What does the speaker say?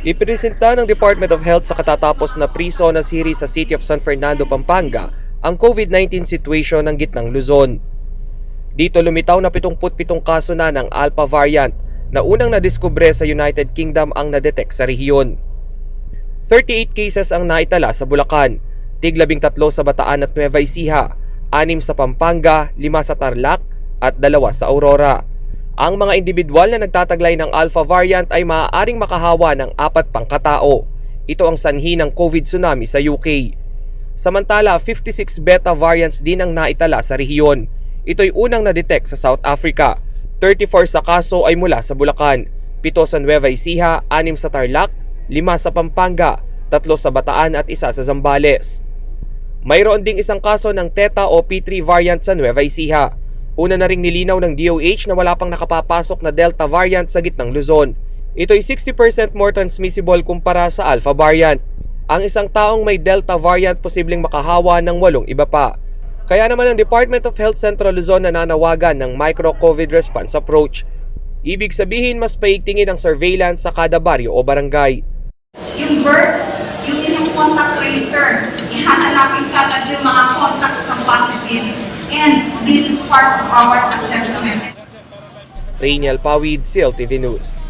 Ipresenta ng Department of Health sa katatapos na pre-SONA series sa City of San Fernando, Pampanga ang COVID-19 situation ng gitnang Luzon. Dito lumitaw na 77 kaso na ng Alpha variant na unang nadiskubre sa United Kingdom ang nadetect sa rehiyon. 38 cases ang naitala sa Bulacan, tig 13 sa Bataan at Nueva Ecija, 6 sa Pampanga, 5 sa Tarlac at 2 sa Aurora. Ang mga individual na nagtataglay ng Alpha variant ay maaaring makahawa ng 4 pang katao. Ito ang sanhi ng COVID tsunami sa UK. Samantala, 56 Beta variants din ang naitala sa rehiyon. Ito'y unang na-detect sa South Africa. 34 sa kaso ay mula sa Bulacan, 7 sa Nueva Ecija, 6 sa Tarlac, 5 sa Pampanga, 3 sa Bataan at 1 sa Zambales. Mayroon ding isang kaso ng Theta o P3 variant sa Nueva Ecija. Una na ring nilinaw ng DOH na wala pang nakapapasok na Delta variant sa gitnang Luzon. Ito'y 60% more transmissible kumpara sa Alpha variant. Ang isang taong may Delta variant posibleng makahawa ng 8 iba pa. Kaya naman ang Department of Health Central Luzon nananawagan ng micro-COVID response approach. Ibig sabihin mas paigtingin ang surveillance sa kada baryo o barangay. Yung births, yung inyong contact tracer, ihahanapin kagad yung mga contacts ng positive. And this is part of our assessment. Rainiel Pawid, CLTV News.